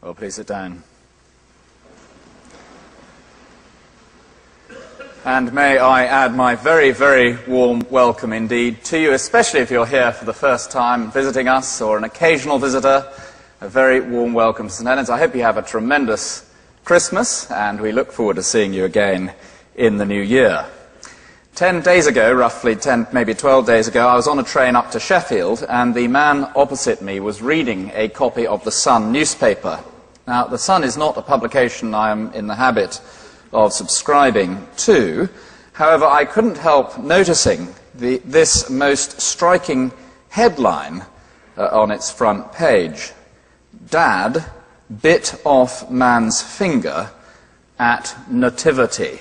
Well, please sit down. And may I add my very, very warm welcome indeed to you, especially if you're here for the first time visiting us or an occasional visitor. A very warm welcome to St. Helen's. I hope you have a tremendous Christmas, and we look forward to seeing you again in the new year. 10 days ago, roughly 10, maybe 12 days ago, I was on a train up to Sheffield, and the man opposite me was reading a copy of the Sun newspaper. Now, the Sun is not a publication I am in the habit of subscribing to. However, I couldn't help noticing this most striking headline on its front page. Dad bit off man's finger at nativity.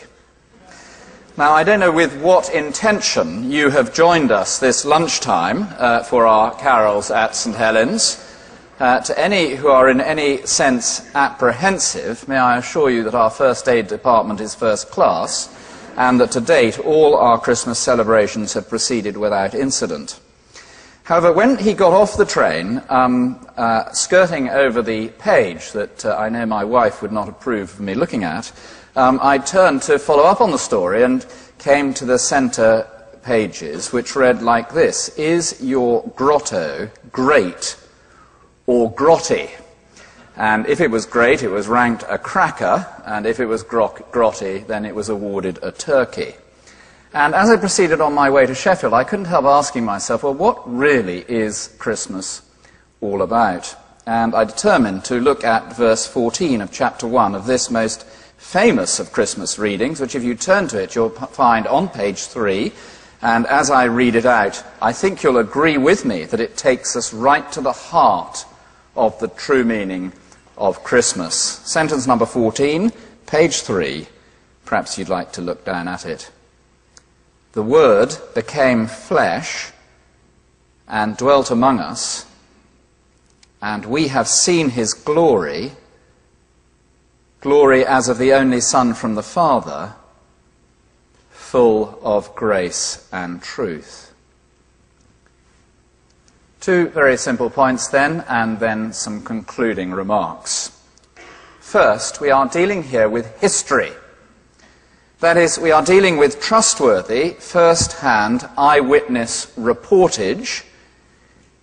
Now, I don't know with what intention you have joined us this lunchtime for our carols at St. Helen's. To any who are in any sense apprehensive, may I assure you that our first aid department is first class, and that to date all our Christmas celebrations have proceeded without incident. However, when he got off the train, skirting over the page that I know my wife would not approve of me looking at, I turned to follow up on the story and came to the centre pages, which read like this: "Is your grotto great or grotty?" And if it was great, it was ranked a cracker, and if it was grotty, then it was awarded a turkey. And as I proceeded on my way to Sheffield, I couldn't help asking myself, well, what really is Christmas all about? And I determined to look at verse 14 of chapter 1 of this most famous of Christmas readings, which if you turn to it, you'll find on page 3. And as I read it out, I think you'll agree with me that it takes us right to the heart of the true meaning of Christmas. Sentence number 14, page 3. Perhaps you'd like to look down at it. "The Word became flesh and dwelt among us, and we have seen his glory, glory as of the only Son from the Father, full of grace and truth." Two very simple points then, and then some concluding remarks. First, we are dealing here with history. That is, we are dealing with trustworthy, first-hand eyewitness reportage.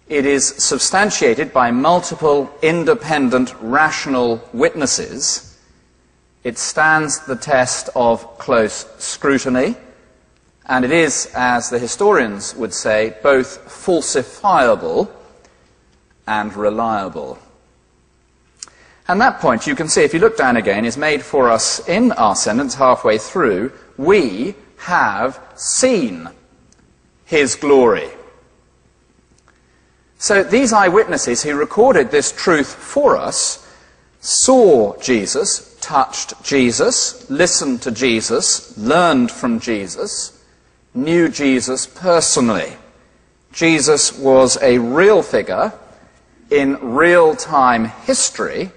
It is substantiated by multiple independent, rational witnesses. It stands the test of close scrutiny. And it is, as the historians would say, both falsifiable and reliable. And that point, you can see, if you look down again, is made for us in our sentence halfway through. We have seen his glory. So these eyewitnesses who recorded this truth for us saw Jesus, touched Jesus, listened to Jesus, learned from Jesus, knew Jesus personally. Jesus was a real figure in real-time history,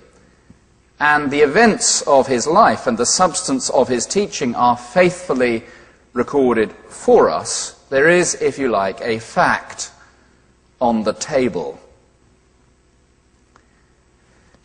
and the events of his life and the substance of his teaching are faithfully recorded for us. There is, if you like, a fact on the table.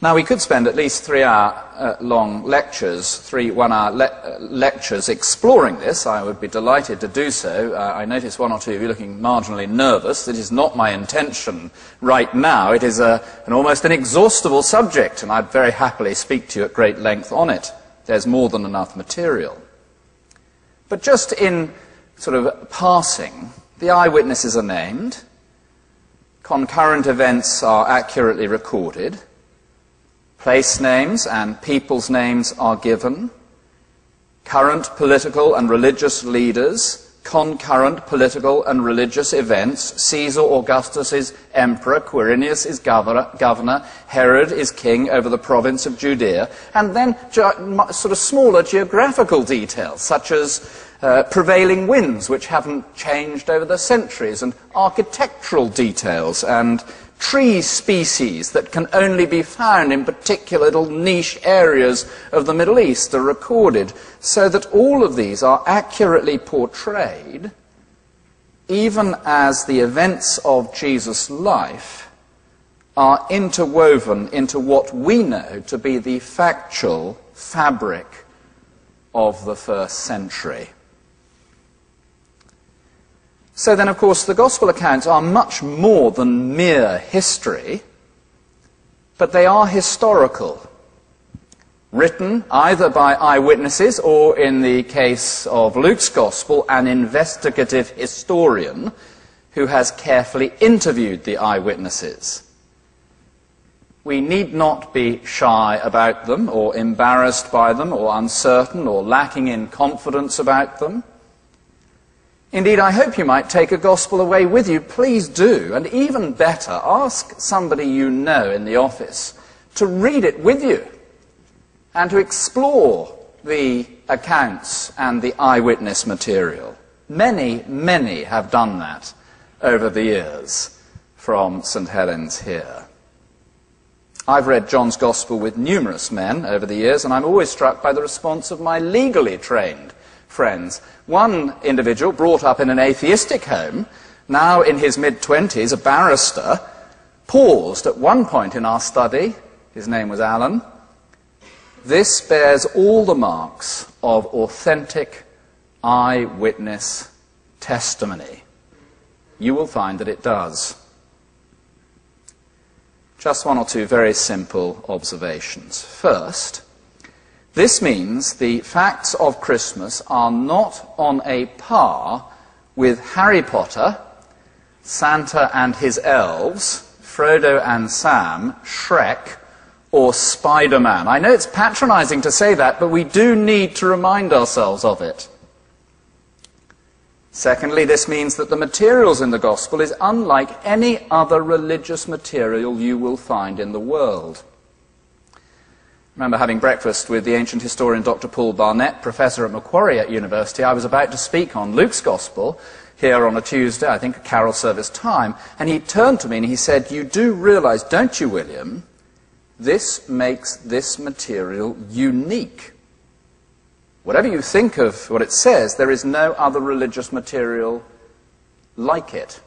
Now, we could spend at least 3-hour-long lectures, 3 one-hour lectures exploring this. I would be delighted to do so. I notice one or two of you looking marginally nervous. It is not my intention right now. It is almost inexhaustible subject, and I'd very happily speak to you at great length on it. There's more than enough material. But just in sort of passing, the eyewitnesses are named, concurrent events are accurately recorded, place names and people's names are given. Current political and religious leaders, concurrent political and religious events. Caesar Augustus is emperor, Quirinius is governor, Herod is king over the province of Judea. And then sort of smaller geographical details, such as prevailing winds, which haven't changed over the centuries, and architectural details, and tree species that can only be found in particular little niche areas of the Middle East are recorded, so that all of these are accurately portrayed, even as the events of Jesus' life are interwoven into what we know to be the factual fabric of the first century. So then, of course, the Gospel accounts are much more than mere history, but they are historical, written either by eyewitnesses or, in the case of Luke's Gospel, an investigative historian who has carefully interviewed the eyewitnesses. We need not be shy about them, or embarrassed by them, or uncertain, or lacking in confidence about them. Indeed, I hope you might take a gospel away with you. Please do. And even better, ask somebody you know in the office to read it with you and to explore the accounts and the eyewitness material. Many, many have done that over the years from St. Helen's here. I've read John's Gospel with numerous men over the years, and I'm always struck by the response of my legally trained friends. One individual brought up in an atheistic home, now in his mid-20s, a barrister, paused at one point in our study. His name was Helen. This bears all the marks of authentic eyewitness testimony. You will find that it does. Just one or two very simple observations. First, this means the facts of Christmas are not on a par with Harry Potter, Santa and his elves, Frodo and Sam, Shrek, or Spider-Man. I know it's patronizing to say that, but we do need to remind ourselves of it. Secondly, this means that the materials in the Gospel is unlike any other religious material you will find in the world. I remember having breakfast with the ancient historian Dr. Paul Barnett, professor at Macquarie at University. I was about to speak on Luke's Gospel here on a Tuesday, I think a carol service time, and he turned to me and he said, "You do realize, don't you, William, this makes this material unique. Whatever you think of what it says, there is no other religious material like it."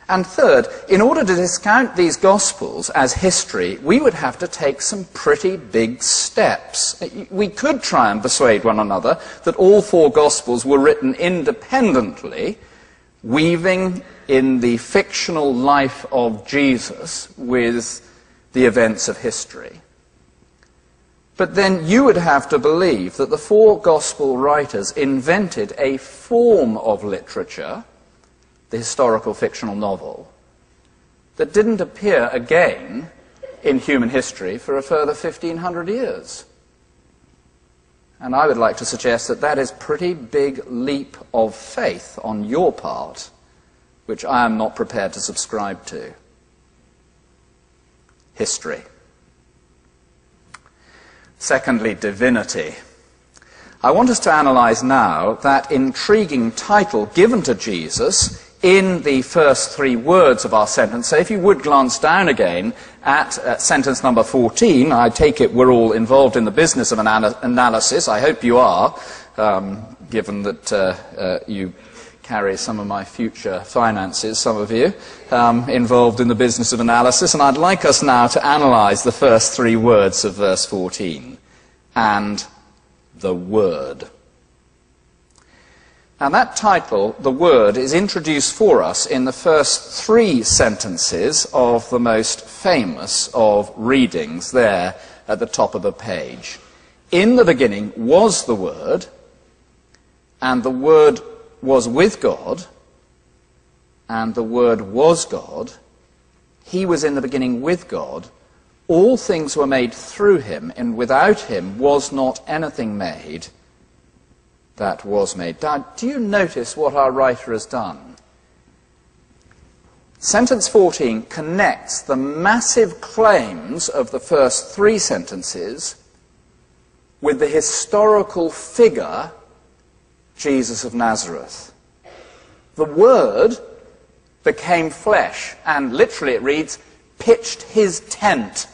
And third, in order to discount these Gospels as history, we would have to take some pretty big steps. We could try and persuade one another that all four Gospels were written independently, weaving in the fictional life of Jesus with the events of history. But then you would have to believe that the four Gospel writers invented a form of literature, the historical fictional novel, that didn't appear again in human history for a further 1,500 years. And I would like to suggest that that is a pretty big leap of faith on your part, which I am not prepared to subscribe to. History. Secondly, divinity. I want us to analyze now that intriguing title given to Jesus in the first three words of our sentence. So if you would glance down again at sentence number 14, I take it we're all involved in the business of analysis. I hope you are, given that you carry some of my future finances, some of you, involved in the business of analysis. And I'd like us now to analyze the first three words of verse 14. And the Word. Now that title, the Word, is introduced for us in the first three sentences of the most famous of readings there at the top of the page. In the beginning was the Word, and the Word was with God, and the Word was God. He was in the beginning with God. All things were made through him, and without him was not anything made that was made. Now, do you notice what our writer has done? Sentence 14 connects the massive claims of the first three sentences with the historical figure, Jesus of Nazareth. The Word became flesh, and literally it reads, pitched his tent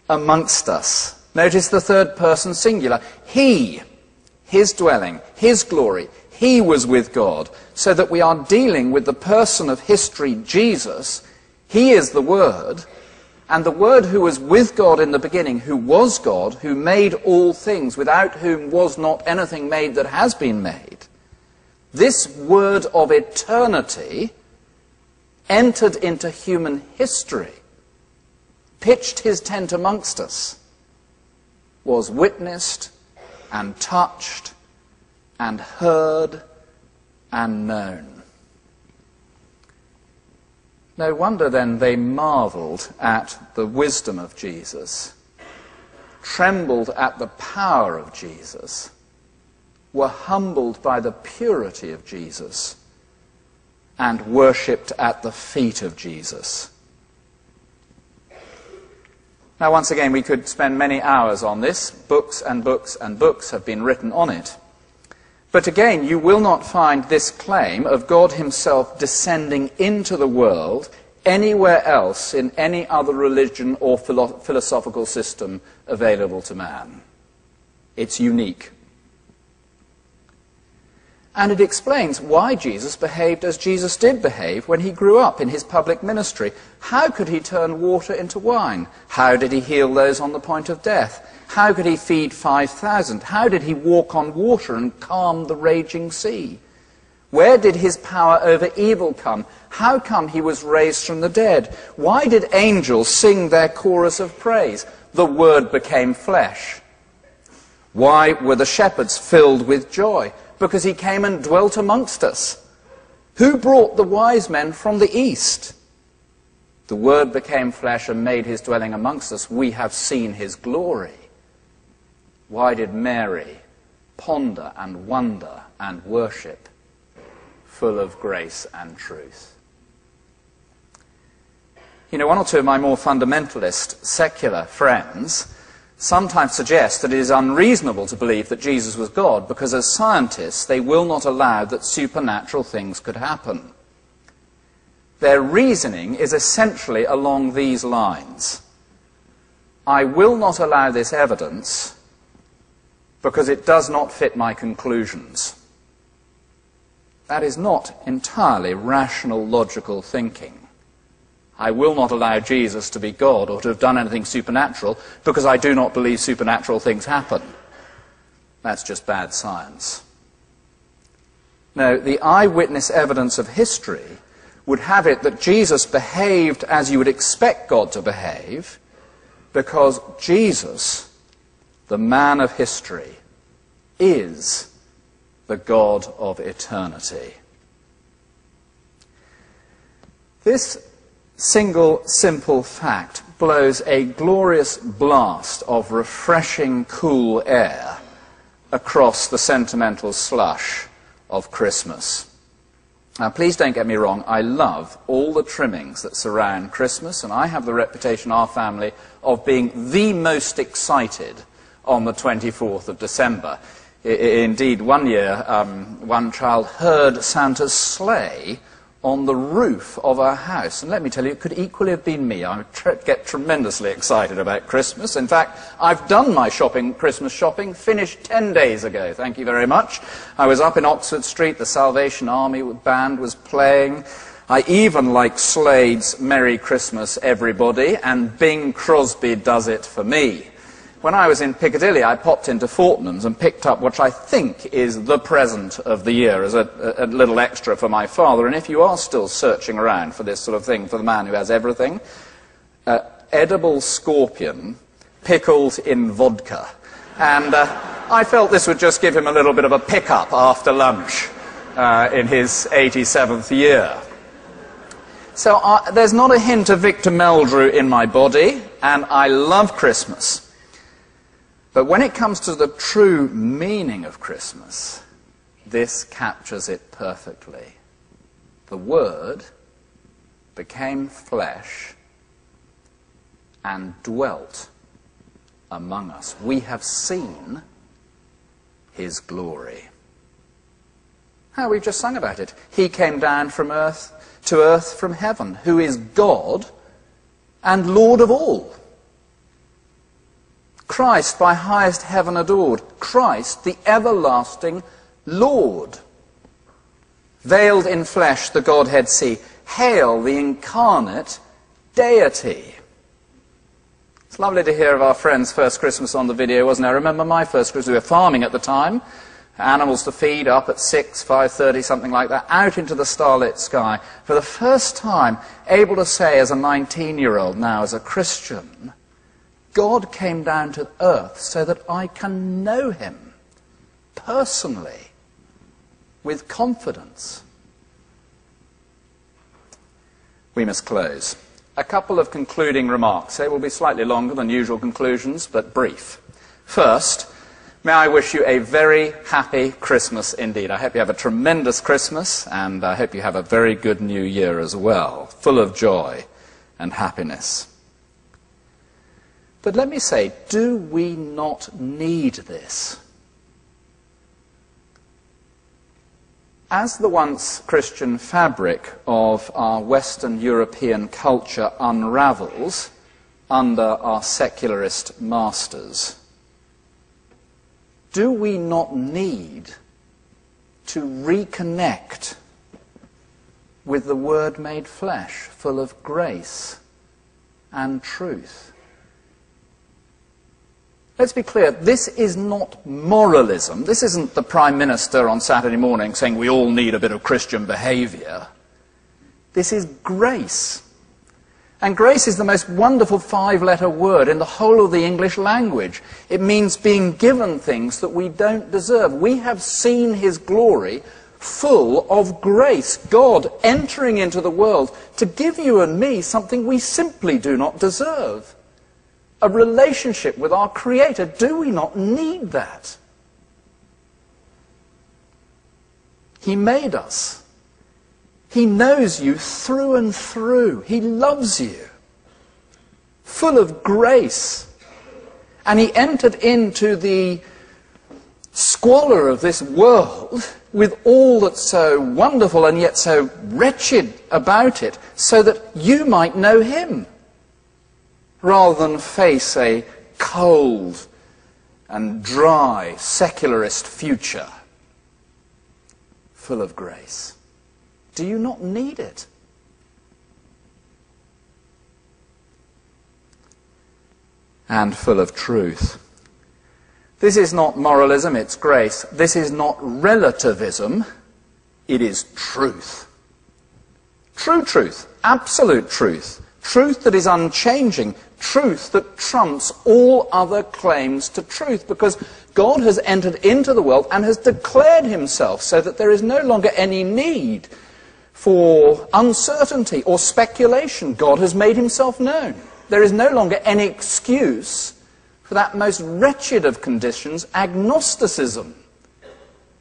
amongst us. Notice the third person singular. He, his dwelling, his glory, he was with God, so that we are dealing with the person of history, Jesus. He is the Word, and the Word who was with God in the beginning, who was God, who made all things, without whom was not anything made that has been made. This Word of eternity entered into human history, pitched his tent amongst us, was witnessed and touched and heard and known. No wonder then they marveled at the wisdom of Jesus, trembled at the power of Jesus, were humbled by the purity of Jesus, and worshipped at the feet of Jesus. Now, once again, we could spend many hours on this. Books and books and books have been written on it. But again, you will not find this claim of God himself descending into the world anywhere else in any other religion or philosophical system available to man. It's unique. And it explains why Jesus behaved as Jesus did behave when he grew up in his public ministry. How could he turn water into wine? How did he heal those on the point of death? How could he feed 5,000? How did he walk on water and calm the raging sea? Where did his power over evil come? How come he was raised from the dead? Why did angels sing their chorus of praise? The Word became flesh. Why were the shepherds filled with joy? Because he came and dwelt amongst us. Who brought the wise men from the east? The Word became flesh and made his dwelling amongst us. We have seen his glory. Why did Mary ponder and wonder and worship, full of grace and truth? You know, one or two of my more fundamentalist, secular friends sometimes suggest that it is unreasonable to believe that Jesus was God because as scientists they will not allow that supernatural things could happen. Their reasoning is essentially along these lines. I will not allow this evidence because it does not fit my conclusions. That is not entirely rational, logical thinking. I will not allow Jesus to be God or to have done anything supernatural because I do not believe supernatural things happen. That's just bad science. No, the eyewitness evidence of history would have it that Jesus behaved as you would expect God to behave because Jesus, the man of history, is the God of eternity. This single, simple fact blows a glorious blast of refreshing, cool air across the sentimental slush of Christmas. Now, please don't get me wrong, I love all the trimmings that surround Christmas, and I have the reputation in our family of being the most excited on the 24th of December. Indeed, one year, one child heard Santa's sleigh on the roof of our house. And let me tell you, it could equally have been me. I get tremendously excited about Christmas. In fact, I've done my Christmas shopping, finished 10 days ago. Thank you very much. I was up in Oxford Street, the Salvation Army band was playing. I even like Slade's Merry Christmas, Everybody, and Bing Crosby Does It For Me. When I was in Piccadilly, I popped into Fortnum's and picked up what I think is the present of the year as a little extra for my father. And if you are still searching around for this sort of thing for the man who has everything, edible scorpion pickled in vodka. And I felt this would just give him a little bit of a pick-up after lunch in his 87th year. So there's not a hint of Victor Meldrew in my body, and I love Christmas. But when it comes to the true meaning of Christmas, this captures it perfectly. The Word became flesh and dwelt among us. We have seen his glory. How we've just sung about it. He came down from earth to earth from heaven, who is God and Lord of all. Christ, by highest heaven adored. Christ, the everlasting Lord. Veiled in flesh, the Godhead see. Hail, the incarnate deity. It's lovely to hear of our friend's first Christmas on the video, wasn't it? I remember my first Christmas. We were farming at the time, animals to feed, up at 6, 5:30, something like that, out into the starlit sky. For the first time, able to say as a 19-year-old now, as a Christian, God came down to earth so that I can know him personally, with confidence. We must close. A couple of concluding remarks. They will be slightly longer than usual conclusions, but brief. First, may I wish you a very happy Christmas indeed. I hope you have a tremendous Christmas, and I hope you have a very good New Year as well, full of joy and happiness. But let me say, do we not need this? As the once Christian fabric of our Western European culture unravels under our secularist masters, do we not need to reconnect with the Word made flesh, full of grace and truth? Let's be clear, this is not moralism. This isn't the Prime Minister on Saturday morning saying we all need a bit of Christian behaviour. This is grace. And grace is the most wonderful 5-letter word in the whole of the English language. It means being given things that we don't deserve. We have seen his glory full of grace. God entering into the world to give you and me something we simply do not deserve. A relationship with our Creator. Do we not need that? He made us. He knows you through and through. He loves you. Full of grace. And he entered into the squalor of this world with all that's so wonderful and yet so wretched about it, so that you might know him, rather than face a cold and dry secularist future full of grace. Do you not need it? And full of truth. This is not moralism, it's grace. This is not relativism, it is truth. True truth, absolute truth. Truth that is unchanging, truth that trumps all other claims to truth, because God has entered into the world and has declared himself so that there is no longer any need for uncertainty or speculation. God has made himself known. There is no longer any excuse for that most wretched of conditions, agnosticism.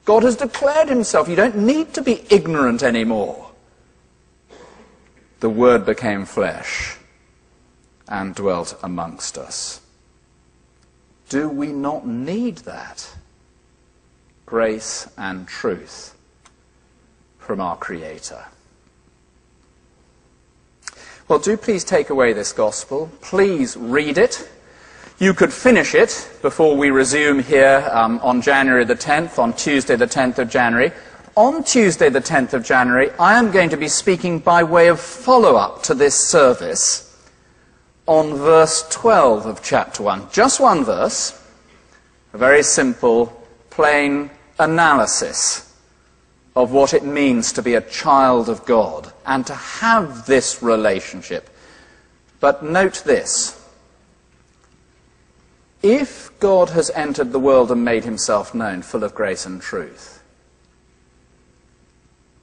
God has declared himself. You don't need to be ignorant anymore. The Word became flesh and dwelt amongst us. Do we not need that? Grace and truth from our Creator. Well, do please take away this gospel. Please read it. You could finish it before we resume here on January the 10th, on Tuesday the 10th of January. On Tuesday the 10th of January, I am going to be speaking by way of follow-up to this service on verse 12 of chapter 1. Just one verse, a very simple, plain analysis of what it means to be a child of God and to have this relationship. But note this. If God has entered the world and made himself known, full of grace and truth,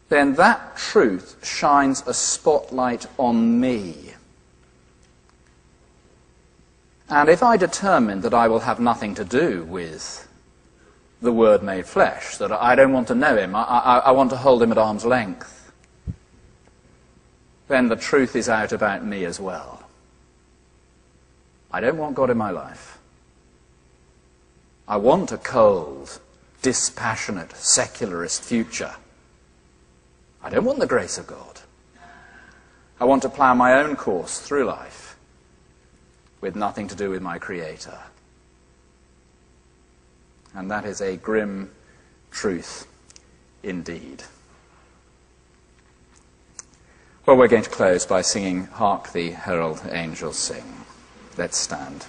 then that truth shines a spotlight on me. And if I determine that I will have nothing to do with the Word made flesh, that I don't want to know him, I want to hold him at arm's length, then the truth is out about me as well. I don't want God in my life. I want a cold, dispassionate, secularist future. I don't want the grace of God. I want to plough my own course through life with nothing to do with my Creator. And that is a grim truth indeed. Well, we're going to close by singing Hark the Herald Angels Sing. Let's stand.